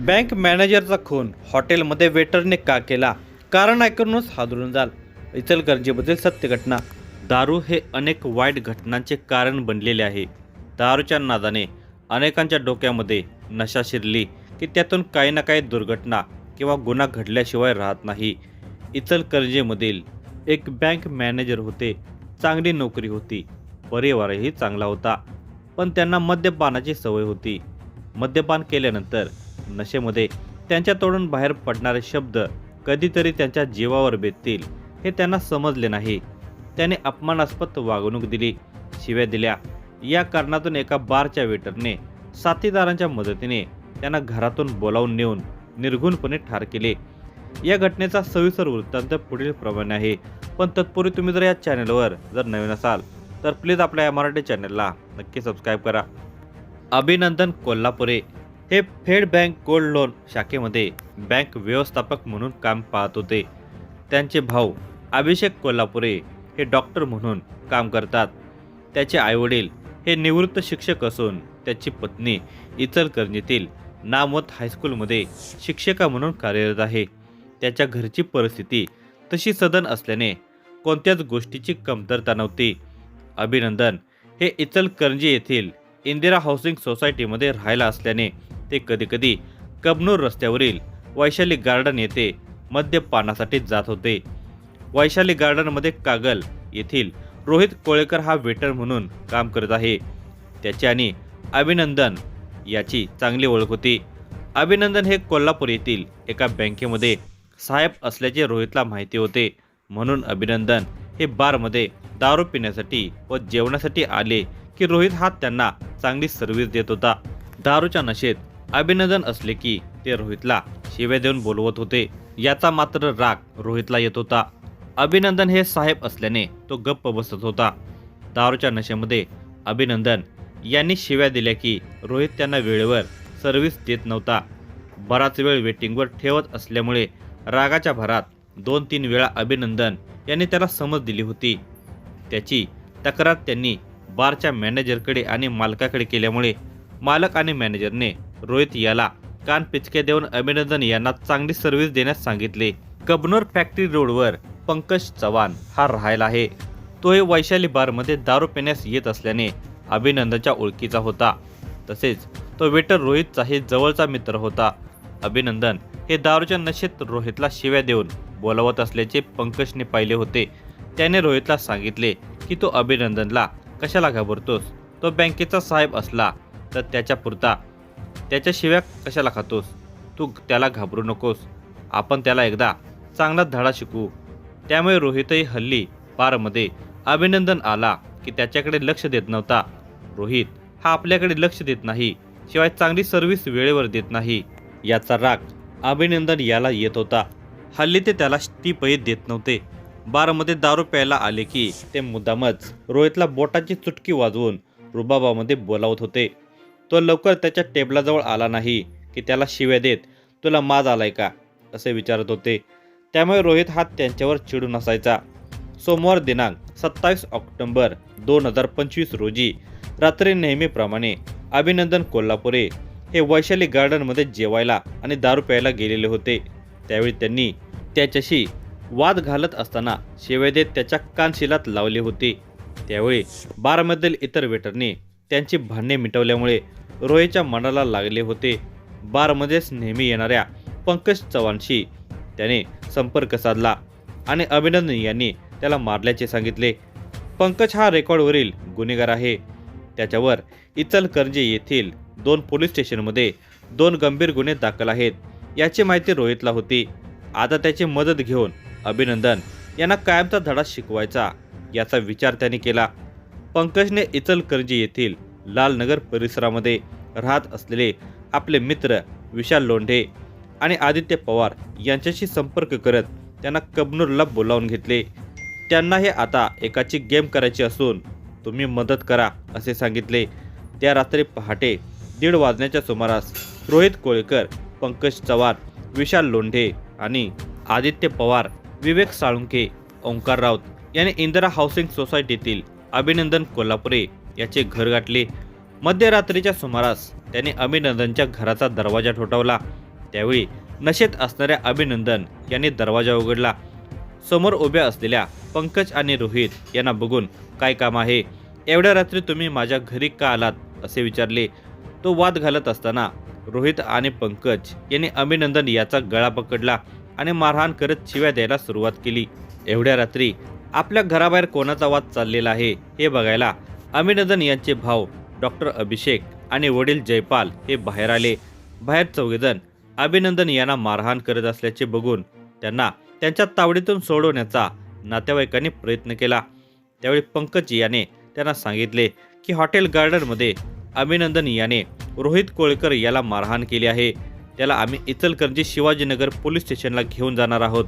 Bank मॅनेजरचा खून हॉटेलमध्ये वेटरने का केला? कारण ऐकूनच हादरून जाल. इचलकरंजीमधील सत्य घटना. दारू हे अनेक वाईट घटनांचे कारण बनलेले आहे. दारूच्या नादाने अनेकांच्या डोक्यामध्ये नशा शिरली की त्यातून काही ना काही दुर्घटना किंवा गुन्हा घडल्याशिवाय राहत नाही. इचलकरंजीमधील एक बँक मॅनेजर होते. चांगली नोकरी होती, परिवारही चांगला होता, पण त्यांना मद्यपानाची सवय होती. मद्यपान केल्यानंतर नशेमध्ये त्यांच्या तोंडून बाहेर पडणारे शब्द कधीतरी त्यांच्या जीवावर बेततील हे त्यांना समजले नाही. त्याने अपमानास्पद वागणूक दिली, शिव्या दिल्या. या कारणातून एका बारच्या वेटरने साथीदारांच्या मदतीने त्यांना घरातून बोलावून नेऊन निर्घुणपणे ठार केले. या घटनेचा सविस्तर वृत्तांत पुढील प्रमाणे आहे. पण तत्पूर्वी तुम्ही जर या चॅनलवर जर नवीन असाल तर प्लीज आपल्या या मराठी चॅनलला नक्की सबस्क्राईब करा. अभिनंदन कोल्हापुरे हे फेड बँक गोल्ड लोन शाखेमध्ये बँक व्यवस्थापक म्हणून काम पाहत होते. त्यांचे भाऊ अभिषेक कोल्हापुरे हे डॉक्टर म्हणून काम करतात. त्याचे आईवडील हे निवृत्त शिक्षक असून त्याची पत्नी इचलकरंजीतील नामवंत हायस्कूलमध्ये शिक्षिका म्हणून कार्यरत आहे. त्याच्या घरची परिस्थिती तशी सधन असल्याने कोणत्याच गोष्टीची कमतरता नव्हती. अभिनंदन हे इचलकरंजी येथील इंदिरा हाऊसिंग सोसायटीमध्ये राहायला असल्याने ते कधीकधी कबनूर रस्त्यावरील वैशाली गार्डन येथे मद्यपानासाठी जात होते. वैशाली गार्डनमध्ये कागल येथील रोहित कोळेकर हा वेटर म्हणून काम करत आहे. त्याची आणि अभिनंदन याची चांगली ओळख होती. अभिनंदन हे कोल्हापूर येथील एका बँकेमध्ये साहेब असल्याचे रोहितला माहिती होते. म्हणून अभिनंदन हे बारमध्ये दारू पिण्यासाठी व जेवणासाठी आले की रोहित हा त्यांना चांगली सर्व्हिस देत होता. दारूच्या नशेत अभिनंदन असले की ते रोहितला शिव्या देऊन बोलवत होते. याचा मात्र राग रोहितला येत होता. अभिनंदन हे साहेब असल्याने तो गप्प बसत होता. दारूच्या नशेमध्ये अभिनंदन यांनी शिव्या दिल्या की रोहित त्यांना वेळेवर सर्व्हिस देत नव्हता. बराच वेळ वेटिंगवर ठेवत असल्यामुळे रागाच्या भरात 2-3 वेळा अभिनंदन यांनी त्याला समज दिली होती. त्याची तक्रार त्यांनी बारच्या मॅनेजरकडे आणि मालकाकडे केल्यामुळे मालक आणि मॅनेजरने रोहित याला कान पिचके देऊन अभिनंदन यांना चांगली सर्व्हिस देण्यास सांगितले. कबनूर फॅक्टरी रोडवर पंकज चव्हाण हा राहायला आहे. तोही वैशाली बारमध्ये दारू पिण्यास येत असल्याने अभिनंदनच्या ओळखीचा होता. तसेच तो वेटर रोहितचाही जवळचा मित्र होता. अभिनंदन हे दारूच्या नशेत रोहितला शिव्या देऊन बोलावत असल्याचे पंकजने पाहिले होते. त्याने रोहितला सांगितले की तो अभिनंदनला कशाला घाबरतोस? तो बँकेचा साहेब असला तर त्याच्यापुरता त्याच्या शिव्या कशाला खातोस? तू त्याला घाबरू नकोस. आपण त्याला एकदा चांगला धडा शिकवू. त्यामुळे रोहितही हल्ली बारमध्ये अभिनंदन आला की त्याच्याकडे लक्ष देत नव्हता. रोहित हा आपल्याकडे लक्ष देत नाही, शिवाय चांगली सर्व्हिस वेळेवर देत नाही, याचा राग अभिनंदन याला येत होता. हल्ली ते त्याला टीपही देत नव्हते. बारमध्ये दारू प्यायला आले की ते मुद्दामच रोहितला बोटाची चुटकी वाजवून रुबाबामध्ये बोलावत होते. तो लवकर त्याच्या टेबलाजवळ आला नाही की त्याला शिव्या देत तुला माज आलाय का असे विचारत होते. त्यामुळे रोहित हा त्यांच्यावर चिडून असायचा. सोमवार दिनांक 27 ऑक्टोबर 2025 रोजी रात्री नेहमीप्रमाणे अभिनंदन कोल्हापुरे हे वैशाली गार्डनमध्ये जेवायला आणि दारू प्यायला गेलेले होते. त्यावेळी त्यांनी त्याच्याशी वाद घालत असताना शिव्या देत त्याच्या कानशिलात लावले होते. त्यावेळी बारमधील इतर वेटरने त्यांची भांडणे मिटवल्यामुळे रोहितच्या मनाला लागले होते. बारमध्येच नेहमी येणाऱ्या पंकज चव्हाणशी त्याने संपर्क साधला आणि अभिनंदन यांनी त्याला मारल्याचे सांगितले. पंकज हा रेकॉर्डवरील गुन्हेगार आहे. त्याच्यावर इचलकरंजी येथील 2 पोलीस स्टेशनमध्ये 2 गंभीर गुन्हे दाखल आहेत याची माहिती रोहितला होती. आता त्याची मदत घेऊन अभिनंदन यांना कायमचा धडा शिकवायचा याचा विचार त्यांनी केला. पंकजने इचलकरंजी येथील लालनगर परिसरामध्ये राहत असलेले आपले मित्र विशाल लोंढे आणि आदित्य पवार यांच्याशी संपर्क करत त्यांना कबनूरला बोलावून घेतले. त्यांना हे आता एकाची गेम करायची असून तुम्ही मदत करा असे सांगितले. त्या रात्री पहाटे 1:30 वाजण्याच्या सुमारास रोहित कोळेकर, पंकज चव्हाण, विशाल लोंढे आणि आदित्य पवार, विवेक साळुंखे, ओंकार राऊत यांनी इंदिरा हाऊसिंग सोसायटीतील अभिनंदन कोल्हापुरे याचे घर गाठले. मध्यरात्रीच्या सुमारास त्यांनी अभिनंदनच्या घराचा दरवाजा ठोठावला. त्यावेळी नशेत असणाऱ्या अभिनंदन यांनी दरवाजा उघडला. समोर उभ्या असलेल्या पंकज आणि रोहित यांना बघून काय काम आहे, एवढ्या रात्री तुम्ही माझ्या घरी का आलात, असे विचारले. तो वाद घालत असताना रोहित आणि पंकज यांनी अभिनंदन याचा गळा पकडला आणि मारहाण करत शिव्या द्यायला सुरुवात केली. एवढ्या रात्री आपल्या घराबाहेर कोणाचा वाद चाललेला आहे हे बघायला अभिनंदन यांचे भाऊ डॉक्टर अभिषेक आणि वडील जयपाल हे बाहेर आले. बाहेर चौघेजण अभिनंदन यांना मारहाण करत असल्याचे बघून त्यांना त्यांच्या तावडीतून सोडवण्याचा नातेवाईकांनी प्रयत्न केला. त्यावेळी पंकज याने त्यांना सांगितले की हॉटेल गार्डनमध्ये अभिनंदन याने रोहित कोळकर याला मारहाण केली आहे. त्याला आम्ही इचलकरंजी शिवाजीनगर पोलीस स्टेशनला घेऊन जाणार आहोत.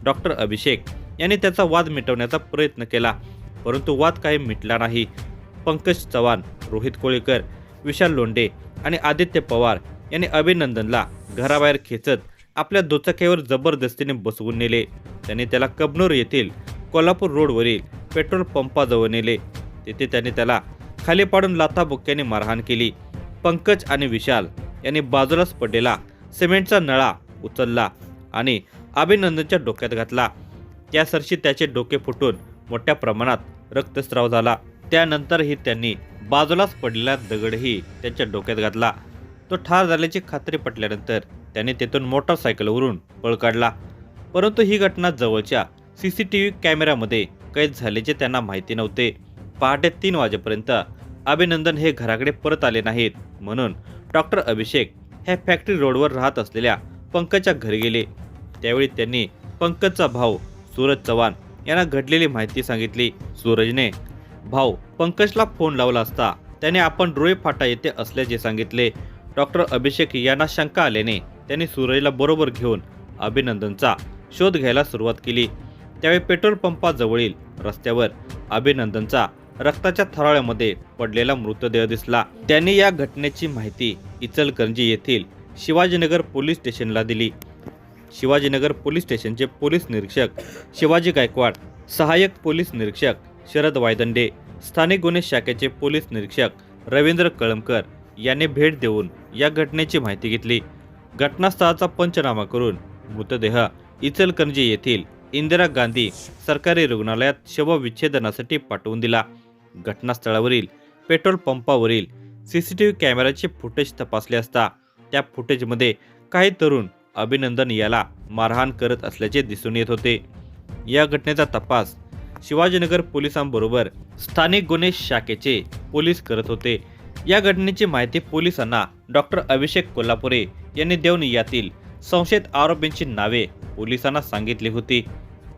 डॉक्टर अभिषेक यांनी त्याचा वाद मिटवण्याचा प्रयत्न केला, परंतु वाद काही मिटला नाही. पंकज चव्हाण, रोहित कोळकर, विशाल लोंढे आणि आदित्य पवार यांनी अभिनंदनला घराबाहेर खेचत आपल्या दुचाकीवर जबरदस्तीने बसवून नेले. त्यांनी त्याला कबनूर येथील कोल्हापूर रोडवरील पेट्रोल पंपाजवळ नेले. तेथे त्यांनी त्याला खाली पाडून लाथाबुक्क्याने मारहाण केली. पंकज आणि विशाल यांनी बाजूलाच पडलेला सिमेंटचा नळा उचलला आणि अभिनंदनच्या डोक्यात घातला. त्यासरशी त्याचे डोके फुटून मोठ्या प्रमाणात रक्तस्राव झाला. त्यानंतरही त्यांनी बाजूलाच पडलेला दगडही त्याच्या डोक्यात घातला. तो ठार झाल्याची खात्री पटल्यानंतर त्याने तेथून मोटरसायकलवरून पळ काढला. परंतु ही घटना जवळच्या CCTV कॅमेऱ्यामध्ये कैद झाल्याचे त्यांना माहिती नव्हते. पहाटे 3 वाजेपर्यंत अभिनंदन हे घराकडे परत आले नाहीत, म्हणून डॉक्टर अभिषेक हे फॅक्टरी रोडवर राहत असलेल्या पंकजच्या घरी गेले. त्यावेळी त्यांनी पंकजचा भाऊ सूरज चव्हाण यांना घडलेली माहिती सांगितली. सूरजने भाऊ पंकजला फोन लावला असता त्याने आपण रोळे फाटा येथे असल्याचे सांगितले. डॉक्टर अभिषेक यांना शंका आल्याने त्यांनी सूरजला बरोबर घेऊन अभिनंदनचा शोध घ्यायला सुरुवात केली. त्यावेळी पेट्रोल पंपाजवळील रस्त्यावर अभिनंदनचा रक्ताच्या थराळ्यामध्ये पडलेला मृतदेह दिसला. त्यांनी या घटनेची माहिती इचलकरंजी येथील शिवाजीनगर पोलीस स्टेशनला दिली. शिवाजीनगर पोलीस स्टेशनचे पोलीस निरीक्षक शिवाजी गायकवाड, सहाय्यक पोलीस निरीक्षक शरद वायदंडे, स्थानिक गुन्हे शाखेचे पोलीस निरीक्षक रवींद्र कळमकर यांनी भेट देऊन या घटनेची माहिती घेतली. घटनास्थळाचा पंचनामा करून मृतदेह इचलकरंजी येथील इंदिरा गांधी सरकारी रुग्णालयात शवविच्छेदनासाठी पाठवून दिला. घटनास्थळावरील पेट्रोल पंपावरील CCTV कॅमेऱ्याचे फुटेज तपासले असता त्या फुटेजमध्ये काही तरुण अभिनंदन याला मारहाण करत असल्याचे दिसून येत होते. या घटनेचा तपास शिवाजीनगर पोलिसांबरोबर स्थानिक गुन्हे शाखेचे पोलीस करत होते. या घटनेची माहिती पोलिसांना डॉक्टर अभिषेक कोल्हापुरे यांनी देऊन यातील संशयित आरोपींची नावे पोलिसांना सांगितली होती.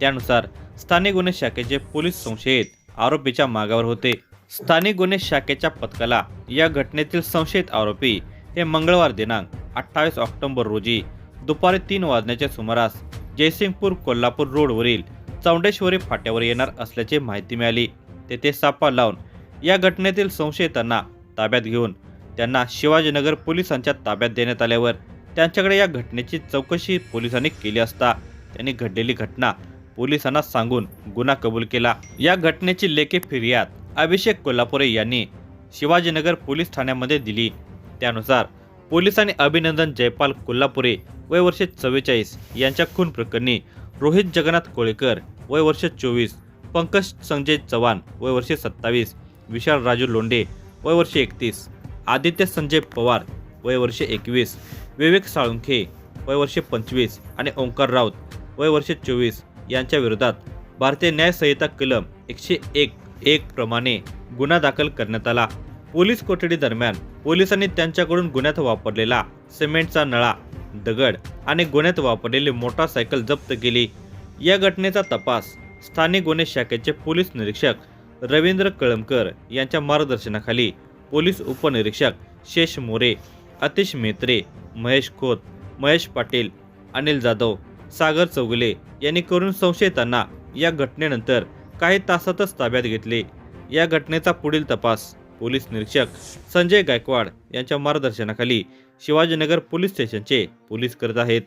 त्यानुसार स्थानिक गुन्हे शाखेचे पोलीस संशयित आरोपीच्या मागावर होते. स्थानिक गुन्हे शाखेच्या पथकाला या घटनेतील संशयित आरोपी हे मंगळवार दिनांक 28 ऑक्टोबर रोजी दुपारी 3 वाजण्याच्या सुमारास जयसिंगपूर कोल्हापूर रोडवरील चौंडेश्वरी फाट्यावर येणार असल्याची माहिती मिळाली. तेथे सापा लावून या घटनेतील संशयितांना ताब्यात घेऊन त्यांना शिवाजीनगर पोलिसांच्या ताब्यात देण्यात आल्यावर त्यांच्याकडे या घटनेची चौकशी पोलिसांनी केली असता त्यांनी घडलेली घटना पोलिसांना सांगून गुन्हा कबूल केला. या घटनेची लेखी फिर्याद अभिषेक कोल्हापुरे यांनी शिवाजीनगर पोलीस ठाण्यामध्ये दिली. त्यानुसार पोलिसांनी अभिनंदन जयपाल कोल्हापुरे वय वर्ष 44 यांच्या खून प्रकरणी रोहित जगन्नाथ कोळेकर वय वर्ष 24, पंकज संजय चव्हाण वय वर्ष 27, विशाल राजू लोंढे वय वर्ष 31, आदित्य संजय पवार वय वर्ष 21, विवेक साळुंखे वय वर्ष 25 आणि ओंकार राऊत वय वर्ष 24 यांच्या विरोधात भारतीय न्याय संहिता कलम 101 प्रमाणे गुन्हा दाखल करण्यात आला. पोलीस कोठडी दरम्यान पोलिसांनी त्यांच्याकडून गुन्ह्यात वापरलेला सिमेंटचा नळा, दगड आणि गुन्ह्यात वापरलेली मोटारसायकल जप्त केली. या घटनेचा तपास स्थानिक गुन्हे शाखेचे पोलीस निरीक्षक रवींद्र कळमकर यांच्या मार्गदर्शनाखाली पोलीस उपनिरीक्षक शेष मोरे, अतिश मेत्रे, महेश खोत, महेश पाटील, अनिल जाधव, सागर चौगुले यांनी करून संशयितांना या घटनेनंतर काही तासातच ताब्यात घेतले. या घटनेचा पुढील तपास पोलीस निरीक्षक संजय गायकवाड यांच्या मार्गदर्शनाखाली शिवाजीनगर पोलीस स्टेशनचे पोलीस करत आहेत.